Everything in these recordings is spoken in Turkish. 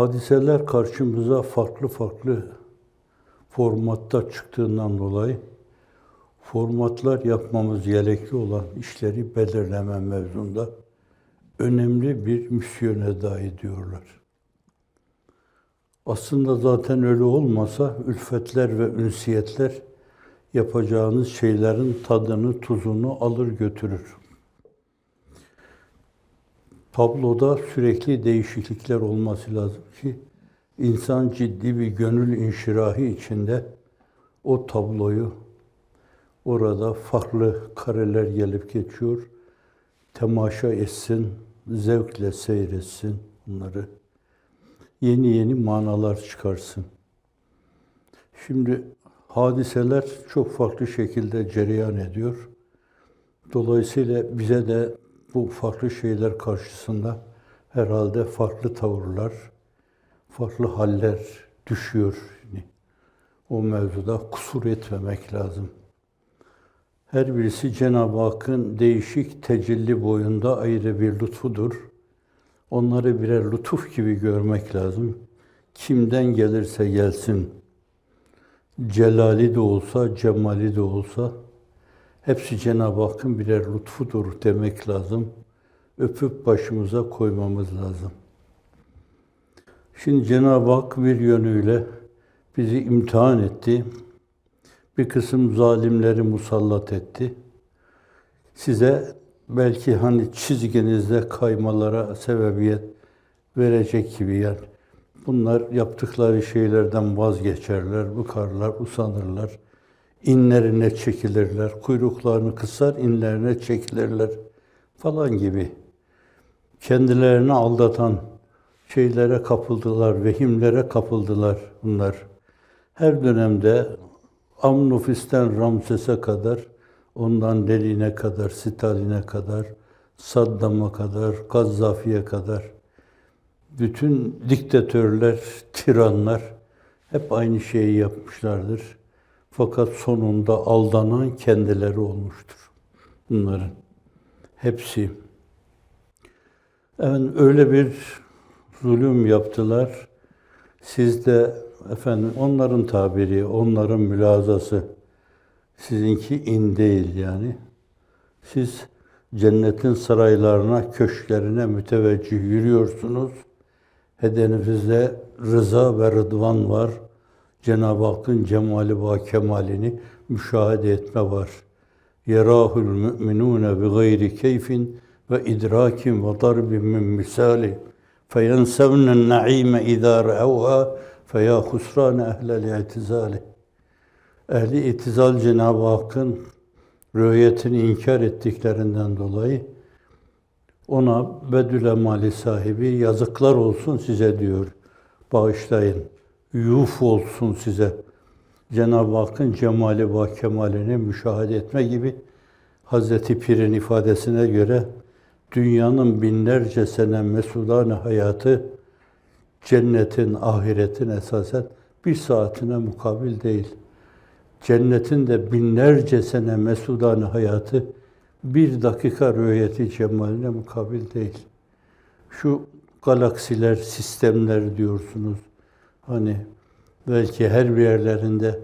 Hadiseler karşımıza farklı farklı formatta çıktığından dolayı formatlar yapmamız gerekli olan işleri belirleme mevzunda önemli bir misyon eda ediyorlar. Aslında zaten öyle olmasa ülfetler ve ünsiyetler yapacağınız şeylerin tadını, tuzunu alır götürür. Tabloda sürekli değişiklikler olması lazım ki insan ciddi bir gönül inşirahı içinde o tabloyu orada farklı kareler gelip geçiyor, temaşa etsin, zevkle seyretsin bunları. Yeni yeni manalar çıkarsın. Şimdi hadiseler çok farklı şekilde cereyan ediyor. Dolayısıyla bize de bu farklı şeyler karşısında herhalde farklı tavırlar, farklı haller düşüyor. Yani o mevzuda kusur etmemek lazım. Her birisi Cenab-ı Hakk'ın değişik tecelli boyunda ayrı bir lütfudur. Onları birer lütuf gibi görmek lazım. Kimden gelirse gelsin, celali de olsa, cemali de olsa, hepsi Cenab-ı Hakk'ın birer lütfudur demek lazım. Öpüp başımıza koymamız lazım. Şimdi Cenab-ı Hak bir yönüyle bizi imtihan etti. Bir kısım zalimleri musallat etti. Size belki hani çizginizde kaymalara sebebiyet verecek gibi yani. Bunlar yaptıkları şeylerden vazgeçerler, bıkarlar, usanırlar. İnlerine çekilirler, kuyruklarını kısar, inlerine çekilirler falan gibi. Kendilerini aldatan şeylere kapıldılar, vehimlere kapıldılar bunlar. Her dönemde Amnufis'ten Ramses'e kadar, ondan Lenin'e kadar, Stalin'e kadar, Saddam'a kadar, Gazzafi'ye kadar bütün diktatörler, tiranlar hep aynı şeyi yapmışlardır. Fakat sonunda aldanan kendileri olmuştur. Bunların hepsi. Evet, öyle bir zulüm yaptılar. Siz de efendim onların tabiri, onların mülazası, sizinki in değil yani. Siz cennetin saraylarına, köşklerine müteveccih yürüyorsunuz. Hedefinizde rıza ve rıdvan var. Cenab-ı Hakk'ın cemali ve kemalini müşahede etme var. Yerahul müminune bi gayri keyfin ve idrakin ve darbin min misali feyensevnen naime izâ re'evhâ feyâ husrâne ehlel i'tizâli. Ehli itizal Cenab-ı Hakk'ın rü'yetini inkar ettiklerinden dolayı ona bedül emali sahibi yazıklar olsun size diyor. Bağışlayın. Yuf olsun size. Cenab-ı Hakk'ın cemali ve kemalini müşahede etme gibi Hazreti Pir'in ifadesine göre dünyanın binlerce sene mesudane hayatı cennetin, ahiretin esasen bir saatine mukabil değil. Cennetin de binlerce sene mesudane hayatı bir dakika rü'yeti cemaline mukabil değil. Şu galaksiler, sistemler diyorsunuz. Hani belki her bir yerlerinde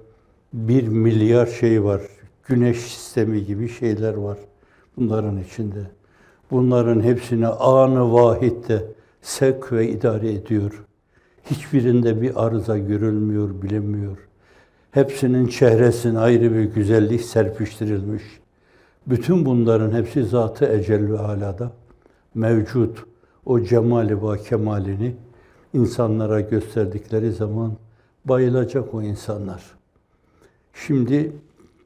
1 milyar şey var. Güneş sistemi gibi şeyler var bunların içinde. Bunların hepsini anı vahitte sevk ve idare ediyor. Hiçbirinde bir arıza görülmüyor, bilinmiyor. Hepsinin çehresine ayrı bir güzellik serpiştirilmiş. Bütün bunların hepsi Zat-ı Ecellü Alâ'da mevcut. O cemali ve kemalini insanlara gösterdikleri zaman bayılacak o insanlar. Şimdi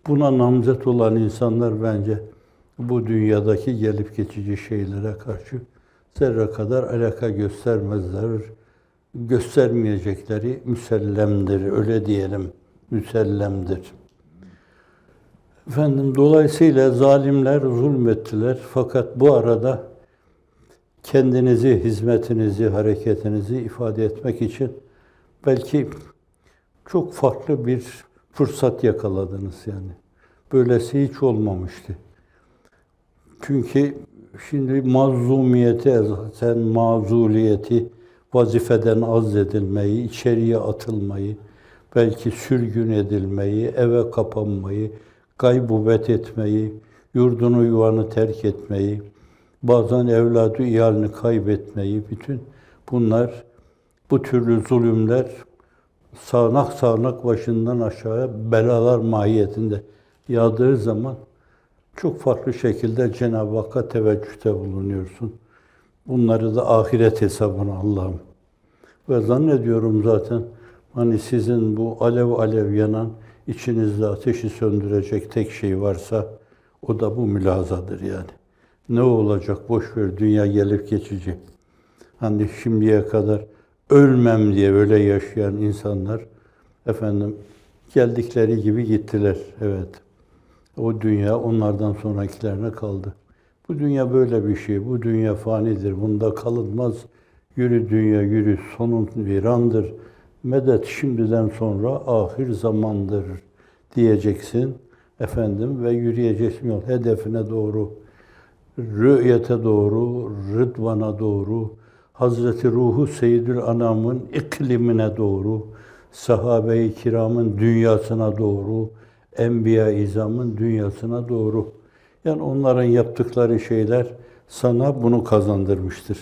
buna namzet olan insanlar bence bu dünyadaki gelip geçici şeylere karşı zerre kadar alaka göstermezler. Göstermeyecekleri müsellemdir, öyle diyelim, müsellemdir. Efendim, dolayısıyla zalimler zulmettiler. Fakat bu arada kendinizi, hizmetinizi, hareketinizi ifade etmek için belki çok farklı bir fırsat yakaladınız yani. Böylesi hiç olmamıştı. Çünkü şimdi mazlumiyeti, esasen mazuliyeti, vazifeden azledilmeyi, içeriye atılmayı, belki sürgün edilmeyi, eve kapanmayı, gaybubet etmeyi, yurdunu yuvanı terk etmeyi, bazen evladı iyalini kaybetmeyi, bütün bunlar, bu türlü zulümler sağanak sağanak başından aşağıya belalar mahiyetinde yağdığı zaman çok farklı şekilde Cenab-ı Hakk'a teveccühte bulunuyorsun. Bunları da ahiret hesabına Allah'ım. Ve zannediyorum zaten hani sizin bu alev alev yanan, içinizde ateşi söndürecek tek şey varsa o da bu mülazadır yani. Ne olacak? Boş ver, dünya gelip geçici. Hani şimdiye kadar ölmem diye öyle yaşayan insanlar efendim geldikleri gibi gittiler. Evet. O dünya onlardan sonrakilerine kaldı. Bu dünya böyle bir şey. Bu dünya fanidir. Bunda kalınmaz. Yürü dünya yürü. Sonun virandır. Medet şimdiden sonra ahir zamandır diyeceksin. Efendim ve yürüyeceksin yol hedefine doğru. Rü'yete doğru, rıdvana doğru, Hazreti Ruhu Seyyidül Anam'ın iklimine doğru, sahabe-i kiramın dünyasına doğru, Enbiya-i İzam'ın dünyasına doğru. Yani onların yaptıkları şeyler sana bunu kazandırmıştır.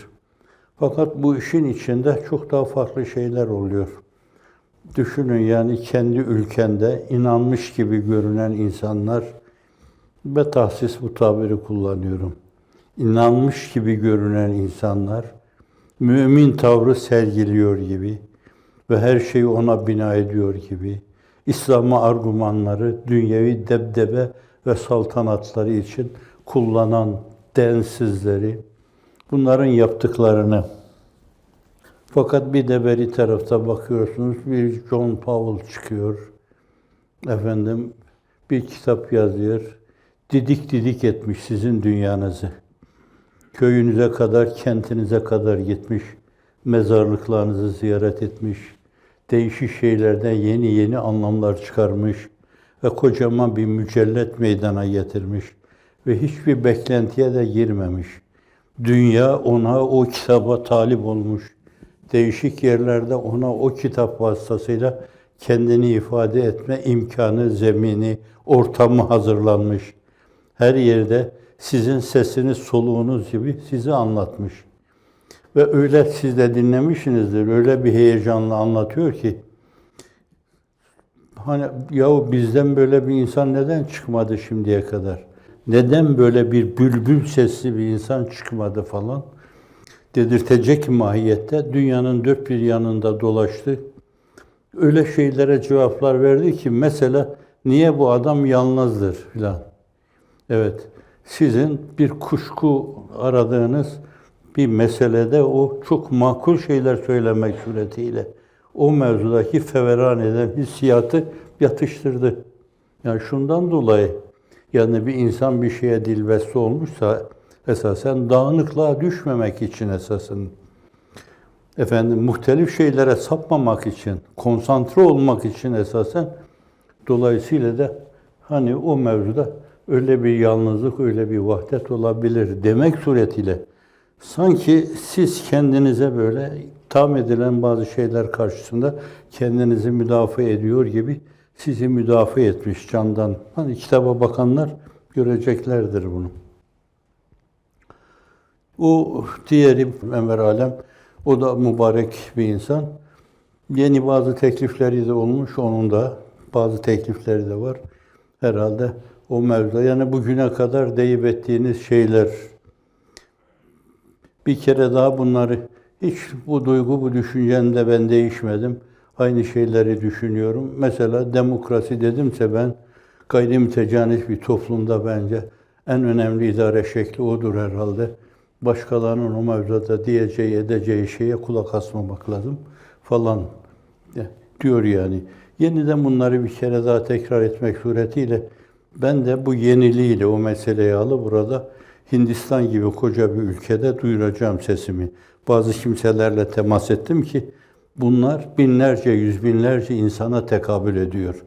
Fakat bu işin içinde çok daha farklı şeyler oluyor. Düşünün yani kendi ülkende inanmış gibi görünen insanlar, ve tahsis bu tabiri kullanıyorum. İnanmış gibi görünen insanlar, mümin tavrı sergiliyor gibi ve her şeyi ona bina ediyor gibi, İslam'a argümanları, dünyevi debdebe ve saltanatları için kullanan densizleri, bunların yaptıklarını, fakat bir de beri tarafta bakıyorsunuz, bir John Powell çıkıyor, efendim bir kitap yazıyor, didik didik etmiş sizin dünyanızı. Köyünüze kadar, kentinize kadar gitmiş, mezarlıklarınızı ziyaret etmiş, değişik şeylerden yeni yeni anlamlar çıkarmış ve kocaman bir mücellet meydana getirmiş ve hiçbir beklentiye de girmemiş. Dünya ona o kitaba talip olmuş. Değişik yerlerde ona o kitap vasıtasıyla kendini ifade etme imkanı, zemini, ortamı hazırlanmış. Her yerde sizin sesiniz, soluğunuz gibi sizi anlatmış. Ve öyle siz de dinlemişsinizdir, öyle bir heyecanla anlatıyor ki, hani yahu bizden böyle bir insan neden çıkmadı şimdiye kadar? Neden böyle bir bülbül sesli bir insan çıkmadı falan? Dedirtecek mahiyette dünyanın dört bir yanında dolaştı. Öyle şeylere cevaplar verdi ki, mesela niye bu adam yalnızdır filan. Evet, sizin bir kuşku aradığınız bir meselede o çok makul şeyler söylemek suretiyle o mevzudaki feveran eden hissiyatı yatıştırdı. Yani şundan dolayı, yani bir insan bir şeye dilbeste olmuşsa esasen dağınıklığa düşmemek için esasın. Efendim muhtelif şeylere sapmamak için, konsantre olmak için esasen, dolayısıyla da hani o mevzuda öyle bir yalnızlık, öyle bir vahdet olabilir demek suretiyle sanki siz kendinize böyle tam edilen bazı şeyler karşısında kendinizi müdafaa ediyor gibi sizi müdafaa etmiş candan. Hani kitaba bakanlar göreceklerdir bunu. O diğeri Enver Alem, o da mübarek bir insan. Yeni bazı teklifleri de olmuş, onun da bazı teklifleri de var. Herhalde o mevzuda, yani bugüne kadar deyip ettiğiniz şeyler, bir kere daha bunları, hiç bu duygu, bu düşüncemde ben değişmedim. Aynı şeyleri düşünüyorum. Mesela demokrasi dedimse ben, gayri mütecanif bir toplumda bence en önemli idare şekli odur herhalde. Başkalarının o mevzuda diyeceği, edeceği şeye kulak asmamak lazım falan diyor yani. Yeniden bunları bir kere daha tekrar etmek suretiyle ben de bu yeniliğiyle o meseleyi alıp burada Hindistan gibi koca bir ülkede duyuracağım sesimi. Bazı kimselerle temas ettim ki bunlar binlerce, yüz binlerce insana tekabül ediyor.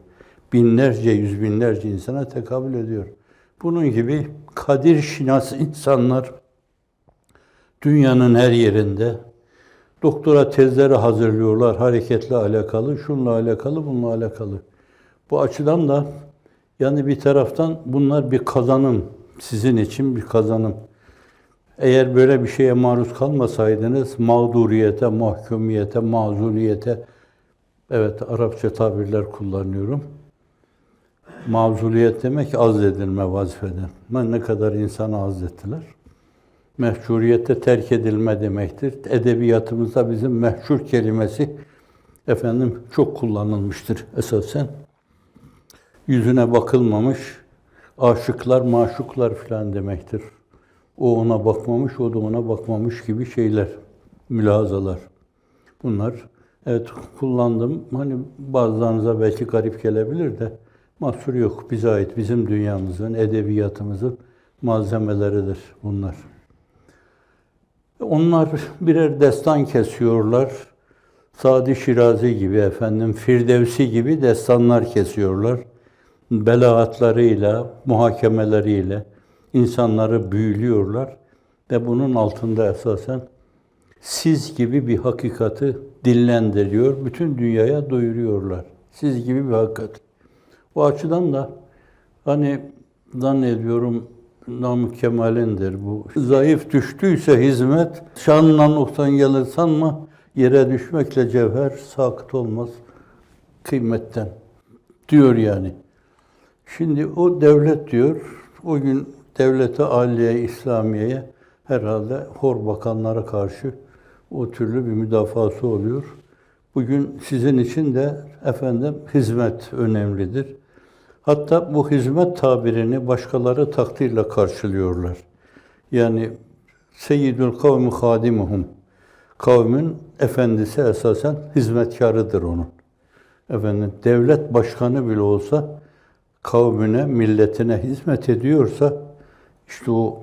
Binlerce, yüz binlerce insana tekabül ediyor. Bunun gibi kadir şinas insanlar dünyanın her yerinde doktora tezleri hazırlıyorlar, hareketle alakalı, şunla alakalı, bununla alakalı. Bu açıdan da yani bir taraftan bunlar bir kazanım, sizin için bir kazanım. Eğer böyle bir şeye maruz kalmasaydınız, mağduriyete, mahkumiyete, mazuliyete, evet Arapça tabirler kullanıyorum. Mağzuliyet demek azledilme vazifeden. Ne kadar insanı azlettiler. Mehcuriyette terk edilme demektir. Edebiyatımızda bizim mehcur kelimesi çok kullanılmıştır esasen. Yüzüne bakılmamış, aşıklar, maşuklar filan demektir. O ona bakmamış, o da ona bakmamış gibi şeyler, mülahazalar. Bunlar evet kullandım. Hani bazılarınıza belki garip gelebilir de mahsur yok. Bize ait, bizim dünyamızın, edebiyatımızın malzemeleridir bunlar. Onlar birer destan kesiyorlar. Sadi Şirazi gibi, Firdevsi gibi destanlar kesiyorlar. Belaatlarıyla, muhakemeleriyle insanları büyülüyorlar ve bunun altında esasen siz gibi bir hakikati dillendiriyor, bütün dünyaya duyuruyorlar. Siz gibi bir hakikat. O açıdan da hani zannediyorum Namık Kemal'indir bu. Zayıf düştüyse hizmet, şanla noksan gelir sanma, yere düşmekle cevher sakıt olmaz kıymetten diyor yani. Şimdi o devlet diyor, o gün devlete, aliye, İslamiye'ye herhalde hor bakanlara karşı o türlü bir müdafası oluyor. Bugün sizin için de hizmet önemlidir. Hatta bu hizmet tabirini başkaları takdirle karşılıyorlar. Yani seyyidül kavmi hadimuhum. Kavmin efendisi esasen hizmetkarıdır onun. Devlet başkanı bile olsa kavmine, milletine hizmet ediyorsa işte o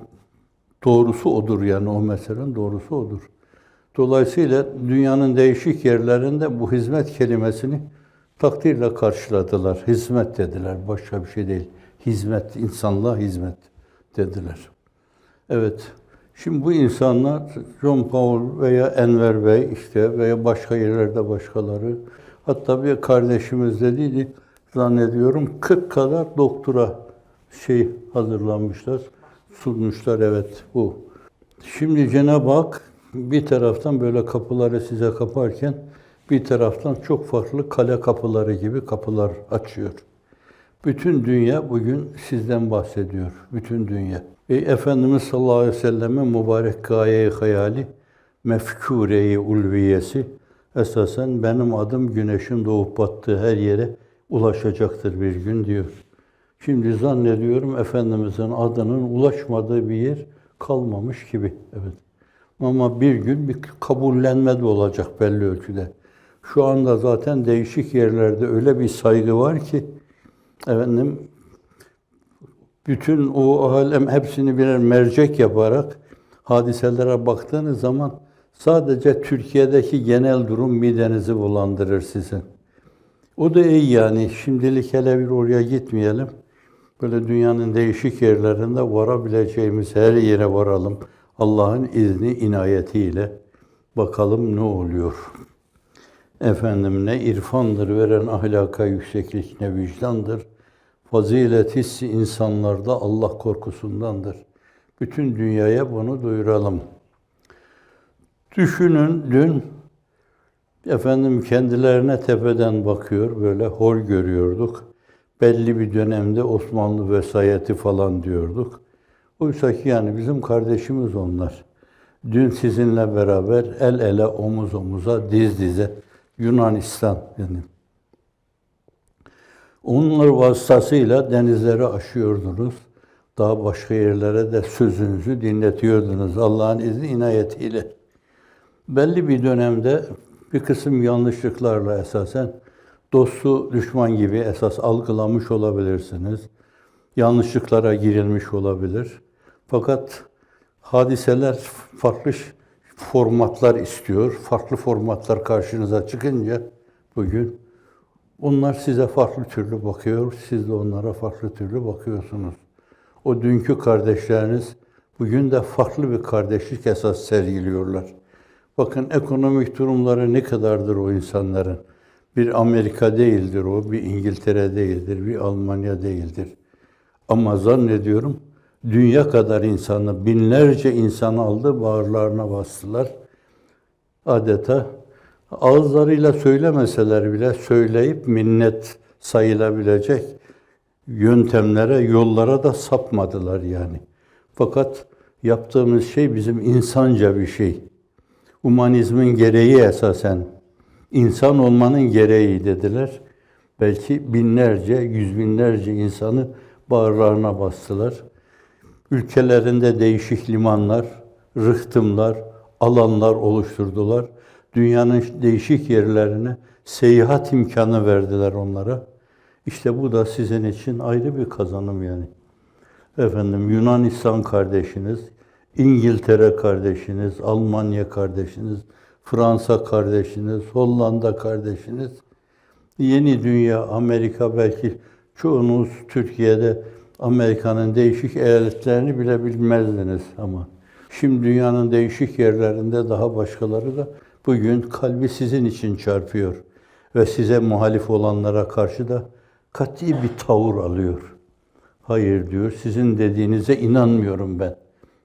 doğrusu odur yani o meselenin doğrusu odur. Dolayısıyla dünyanın değişik yerlerinde bu hizmet kelimesini takdirle karşıladılar. Hizmet dediler, başka bir şey değil. Hizmet, insanlığa hizmet dediler. Evet, şimdi bu insanlar John Paul veya Enver Bey veya başka yerlerde başkaları, hatta bir kardeşimiz dediydi, zannediyorum 40 kadar doktora hazırlanmışlar, sunmuşlar bu. Şimdi Cenab-ı Hak bir taraftan böyle kapıları size kaparken bir taraftan çok farklı kale kapıları gibi kapılar açıyor. Bütün dünya bugün sizden bahsediyor. Bütün dünya. Efendimiz sallallahu aleyhi ve sellem'in mübarek gaye-i hayali, mefkûre-i ulviyesi esasen benim adım güneşin doğup battığı her yere ulaşacaktır bir gün diyor. Şimdi zannediyorum Efendimiz'in adının ulaşmadığı bir yer kalmamış gibi. Evet. Ama bir gün bir kabullenme de olacak belli ölçüde. Şu anda zaten değişik yerlerde öyle bir saygı var ki bütün o alem hepsini birer mercek yaparak hadiselere baktığınız zaman sadece Türkiye'deki genel durum midenizi bulandırır sizin. O da iyi yani. Şimdilik hele bir oraya gitmeyelim. Böyle dünyanın değişik yerlerinde varabileceğimiz her yere varalım. Allah'ın izni, inayetiyle bakalım ne oluyor. Ne irfandır veren ahlaka yükseklik, ne vicdandır. Fazilet hissi insanlarda Allah korkusundandır. Bütün dünyaya bunu duyuralım. Düşünün dün kendilerine tepeden bakıyor, böyle hor görüyorduk. Belli bir dönemde Osmanlı vesayeti falan diyorduk. Oysa ki yani bizim kardeşimiz onlar. Dün sizinle beraber el ele, omuz omuza, diz dize Yunanistan onlar vasıtasıyla denizleri aşıyordunuz, daha başka yerlere de sözünüzü dinletiyordunuz Allah'ın izni inayetiyle. Belli bir dönemde bir kısım yanlışlıklarla esasen dostu düşman gibi esas algılamış olabilirsiniz. Yanlışlıklara girilmiş olabilir. Fakat hadiseler farklı formatlar istiyor. Farklı formatlar karşınıza çıkınca bugün onlar size farklı türlü bakıyor, siz de onlara farklı türlü bakıyorsunuz. O dünkü kardeşleriniz bugün de farklı bir kardeşlik esas sergiliyorlar. Bakın ekonomik durumları ne kadardır o insanların. Bir Amerika değildir o, bir İngiltere değildir, bir Almanya değildir. Ama zannediyorum dünya kadar insanı, binlerce insan aldı, bağırlarına bastılar. Adeta ağızlarıyla söylemeseler bile söyleyip minnet sayılabilecek yöntemlere, yollara da sapmadılar yani. Fakat yaptığımız şey bizim insanca bir şey. Humanizmin gereği esasen, insan olmanın gereği dediler. Belki binlerce, yüz binlerce insanı bağırlarına bastılar. Ülkelerinde değişik limanlar, rıhtımlar, alanlar oluşturdular. Dünyanın değişik yerlerine seyahat imkanı verdiler onlara. İşte bu da sizin için ayrı bir kazanım yani. Efendim Yunanistan kardeşiniz, İngiltere kardeşiniz, Almanya kardeşiniz, Fransa kardeşiniz, Hollanda kardeşiniz, yeni dünya, Amerika belki çoğunuz Türkiye'de Amerika'nın değişik eyaletlerini bile bilmezdiniz ama şimdi dünyanın değişik yerlerinde daha başkaları da bugün kalbi sizin için çarpıyor ve size muhalif olanlara karşı da kat'i bir tavır alıyor. Hayır diyor, sizin dediğinize inanmıyorum ben.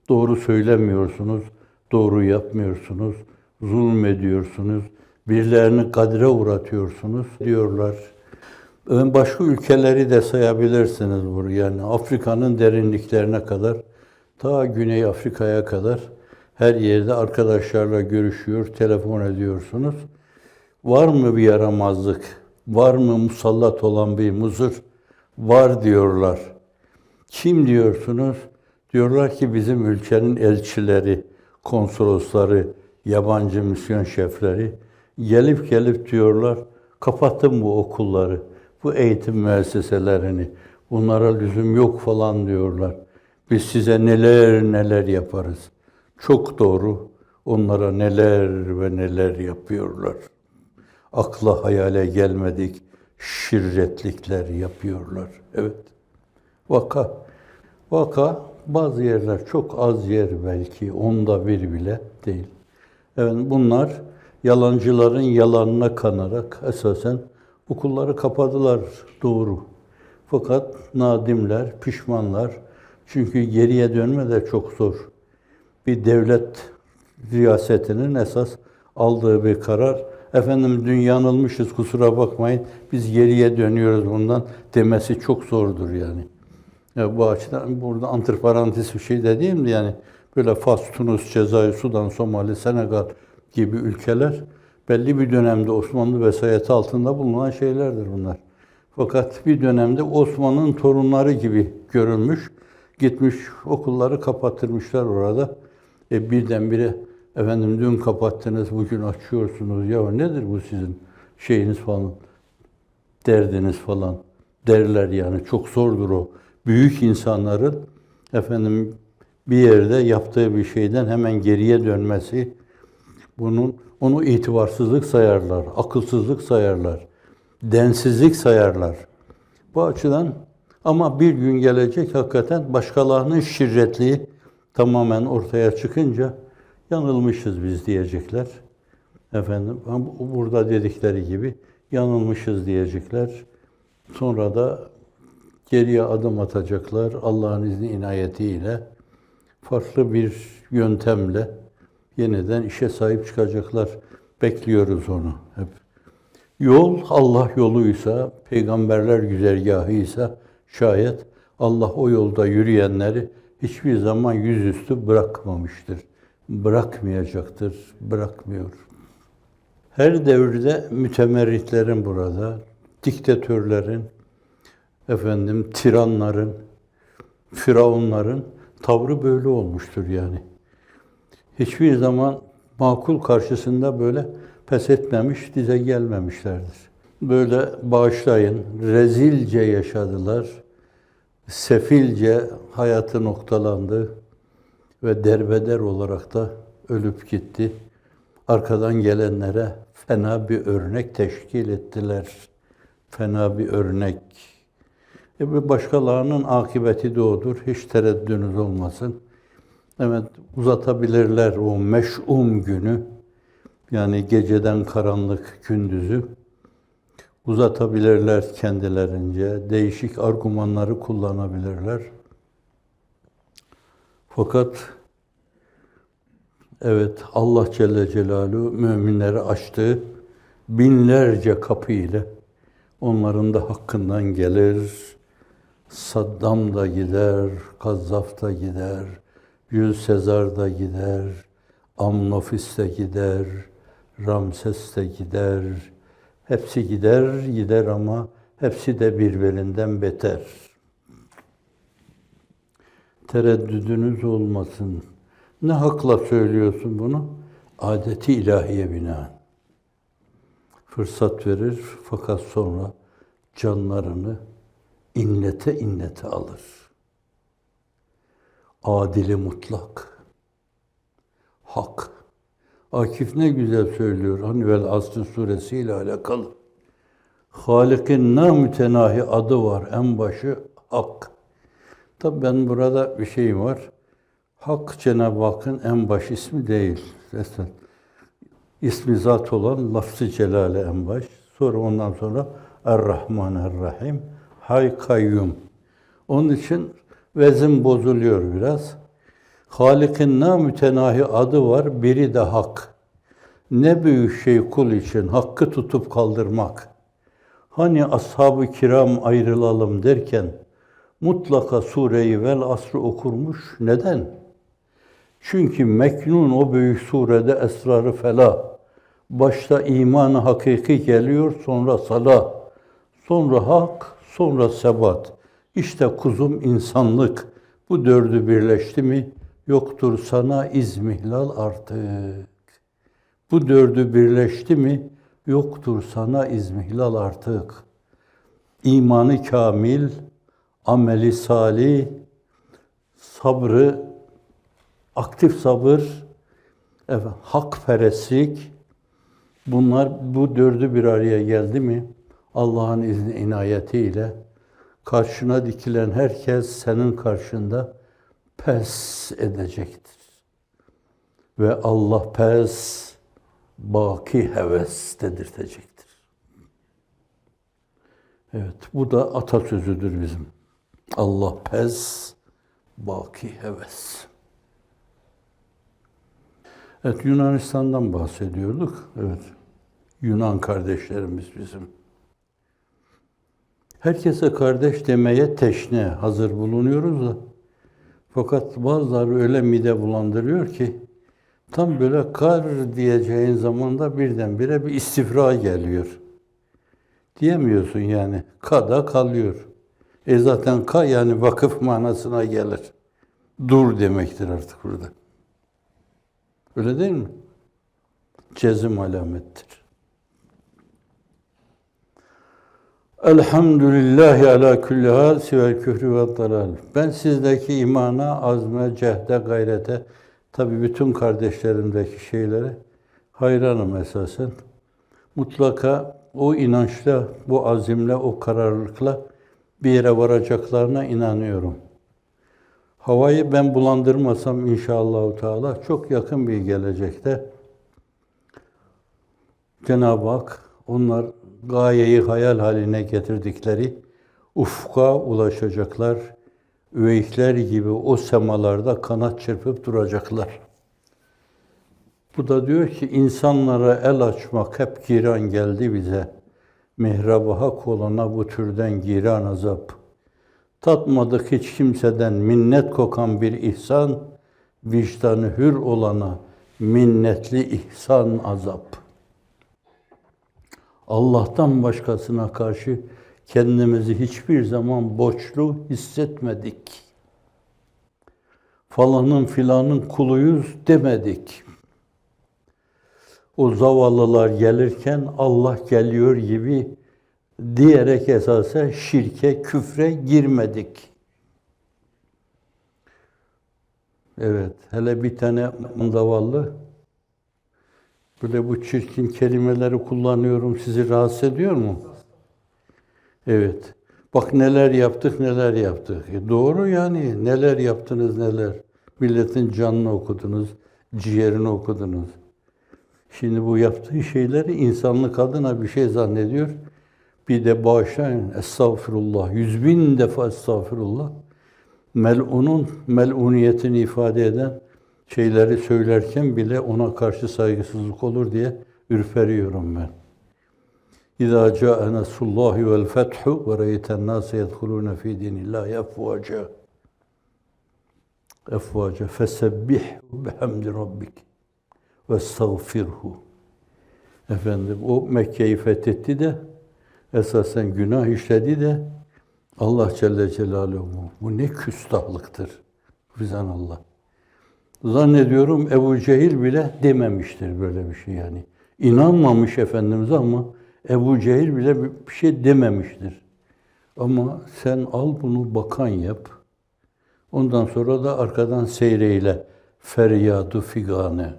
Doğru söylemiyorsunuz, doğru yapmıyorsunuz, zulmediyorsunuz, birilerini kadre uğratıyorsunuz diyorlar. Başka ülkeleri de sayabilirsiniz buraya. Yani Afrika'nın derinliklerine kadar, ta Güney Afrika'ya kadar her yerde arkadaşlarla görüşüyor, telefon ediyorsunuz. Var mı bir yaramazlık? Var mı musallat olan bir muzur? Var diyorlar. Kim diyorsunuz? Diyorlar ki bizim ülkenin elçileri, konsolosları, yabancı misyon şefleri gelip diyorlar, kapatın bu okulları, bu eğitim müesseselerini, bunlara lüzum yok falan diyorlar. Biz size neler yaparız. Çok doğru, onlara neler ve neler yapıyorlar. Akla hayale gelmedik şirretlikler yapıyorlar. Evet. Vaka bazı yerler çok az yer belki, onda bir bile değil. Evet, bunlar yalancıların yalanına kanarak esasen okulları kapadılar, doğru. Fakat nadimler, pişmanlar. Çünkü geriye dönme de çok zor. Bir devlet riyasetinin esas aldığı bir karar. Efendim dün yanılmışız, kusura bakmayın, biz geriye dönüyoruz bundan demesi çok zordur yani. Ya bu açıdan burada antiparantez bir şey de diyeyim de yani böyle Fas, Tunus, Cezayir, Sudan, Somali, Senegal gibi ülkeler belli bir dönemde Osmanlı vesayeti altında bulunan şeylerdir bunlar. Fakat bir dönemde Osman'ın torunları gibi görülmüş, gitmiş okulları kapattırmışlar orada. Birdenbire efendim dün kapattınız, bugün açıyorsunuz. Ya nedir bu sizin şeyiniz falan, derdiniz falan derler yani. Çok zordur o. Büyük insanların efendim bir yerde yaptığı bir şeyden hemen geriye dönmesi, onu itibarsızlık sayarlar, akılsızlık sayarlar, densizlik sayarlar. Bu açıdan ama bir gün gelecek hakikaten başkalarının şirretliği tamamen ortaya çıkınca yanılmışız biz diyecekler. Efendim burada dedikleri gibi yanılmışız diyecekler. Sonra da geriye adım atacaklar. Allah'ın izni inayetiyle farklı bir yöntemle yeniden işe sahip çıkacaklar. Bekliyoruz onu hep. Yol Allah yoluysa, peygamberler güzergahıysa şayet Allah o yolda yürüyenleri hiçbir zaman yüzüstü bırakmamıştır. Bırakmayacaktır, bırakmıyor. Her devirde mütemerritlerin burada, diktatörlerin, tiranların Firavunların tavrı böyle olmuştur yani. Hiçbir zaman makul karşısında böyle pes etmemiş, dize gelmemişlerdir. Böyle bağışlayın, rezilce yaşadılar, sefilce hayatı noktalandı ve derbeder olarak da ölüp gitti. Arkadan gelenlere fena bir örnek teşkil ettiler. Fena bir örnek. Başkalarının akıbeti de odur. Hiç tereddünüz olmasın. Evet, uzatabilirler o meş'um günü. Yani geceden karanlık gündüzü. Uzatabilirler kendilerince. Değişik argümanları kullanabilirler. Fakat evet, Allah Celle Celaluhu müminleri açtığı binlerce kapı ile onların da hakkından gelir. Saddam da gider, Kazzaf da gider, Jules Sezar da gider, Amnofis de gider, Ramses de gider. Hepsi gider ama hepsi de birbirinden beter. Tereddüdünüz olmasın. Ne hakla söylüyorsun bunu? Adeti ilahiye binaen. Fırsat verir fakat sonra canlarını inlete alır. Adili mutlak. Hak. Akif ne güzel söylüyor. Hani vel Asr suresiyle alakalı. Halik'in namütenahi adı var. En başı hak. Tabi ben burada bir şeyim var. Hak Cenab-ı Hakk'ın en baş ismi değil. Zaten ismi zat olan lafz-ı celale en baş. Sonra ondan sonra Er-Rahman Er-Rahim, Hay Kayyum. Onun için vezin bozuluyor biraz. Halik'in namütenahi adı var, biri de hak. Ne büyük şey kul için hakkı tutup kaldırmak. Hani ashab-ı kiram ayrılalım derken mutlaka sureyi vel asrı okurmuş. Neden? Çünkü Meknun o büyük surede esrarı fela. Başta iman-ı hakiki geliyor, sonra salah, sonra hak, sonra sebat. İşte kuzum insanlık. Bu dördü birleşti mi yoktur sana izmihlal artık. Bu dördü birleşti mi yoktur sana izmihlal artık. İmanı kamil, ameli salih, sabrı, aktif sabır, hakperestlik, bunlar bu dördü bir araya geldi mi Allah'ın izni inayetiyle karşına dikilen herkes senin karşında pes edecektir. Ve Allah pes, baki heves dedirtecektir. Evet, bu da atasözüdür bizim. Allah pes, baki heves. Evet, Yunanistan'dan bahsediyorduk. Evet, Yunan kardeşlerimiz bizim. Herkese kardeş demeye teşne, hazır bulunuyoruz da. Fakat bazıları öyle mide bulandırıyor ki, tam böyle kar diyeceğin zamanda birdenbire bir istifra geliyor. Diyemiyorsun yani, kada kalıyor. Zaten ka yani vakıf manasına gelir. Dur demektir artık burada. Öyle değil mi? Cezim alamettir. Elhamdülillahi ala kulli hal sivel küfrü ve dalal. Ben sizdeki imana, azme, cehde, gayrete, tabi bütün kardeşlerimdeki şeylere hayranım esasen. Mutlaka o inançla, bu azimle, o kararlılıkla bir yere varacaklarına inanıyorum. Havayı ben bulandırmasam inşallah Teala çok yakın bir gelecekte Cenab-ı Hak onlar gayeyi hayal haline getirdikleri ufka ulaşacaklar. Üveykler gibi o semalarda kanat çırpıp duracaklar. Bu da diyor ki insanlara el açmak hep giran geldi bize. Mihrab-ı hak olana bu türden giran azap. Tatmadık hiç kimseden minnet kokan bir ihsan, vicdanı hür olana minnetli ihsan azap. Allah'tan başkasına karşı kendimizi hiçbir zaman borçlu hissetmedik. falanın filanın kuluyuz demedik. O zavallılar gelirken Allah geliyor gibi diyerek esasen şirke, küfre girmedik. Evet, hele bir tane zavallı, böyle bu çirkin kelimeleri kullanıyorum, sizi rahatsız ediyor mu? Evet. Bak neler yaptık, neler yaptık. Doğru yani, neler yaptınız, neler. Milletin canını okudunuz, ciğerini okudunuz. Şimdi bu yaptığı şeyleri insanlık adına bir şey zannediyor. Bir de bağışlayın, estağfurullah, 100.000 defa estağfurullah. Mel'unun mel'uniyetini ifade eden şeyleri söylerken bile ona karşı saygısızlık olur diye ürperiyorum ben. İzâ câe nasrullâhi vel fethu ve reyten nâse yedhulûne fî dînillâhi efvâca. Efvâca fesebbih bihamdi rabbik ve estağfirhu. Efendim o Mekke'yi fethetti de esasen günah işledi de Allah Celle Celaluhu. Bu ne küstahlıktır. Bizan Allah. Zannediyorum Ebu Cehil bile dememiştir böyle bir şey yani. İnanmamış Efendimiz'e ama Ebu Cehil bile bir şey dememiştir. Ama sen al bunu bakan yap. Ondan sonra da arkadan seyreyle feryadu figane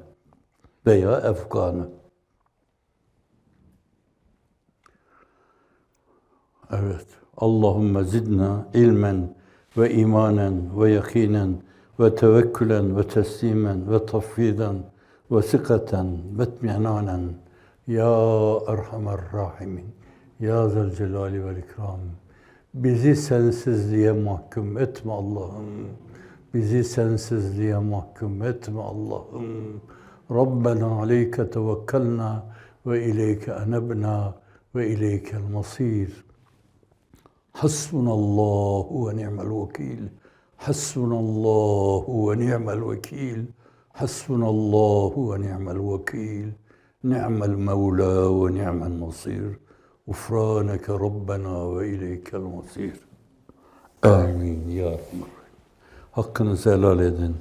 veya efganı. Evet. Allahümme zidna ilmen ve imanen ve yakinen ve tevekkülen ve teslimen ve tafviden ve sıkaten ve etminanen. Ya Erhamer Rahimin. Ya Zelcelali vel İkram. Bizi sensizliğe mahkum etme Allah'ım. Bizi sensizliğe mahkum etme Allah'ım. Rabbena aleyke tevekkelna ve ileyke enebna ve ileykel masir. Hasbunallahu ve ni'mel vekil. Hasbunallahu ve ni'mel vekil. Hasbunallahu ve ni'mel vekil. Ni'mel mevla ve ni'mel nasir. Ufraneke Rabbena ve ileykel masir. Amin ya Rabbi. Hakkınızı helal edin.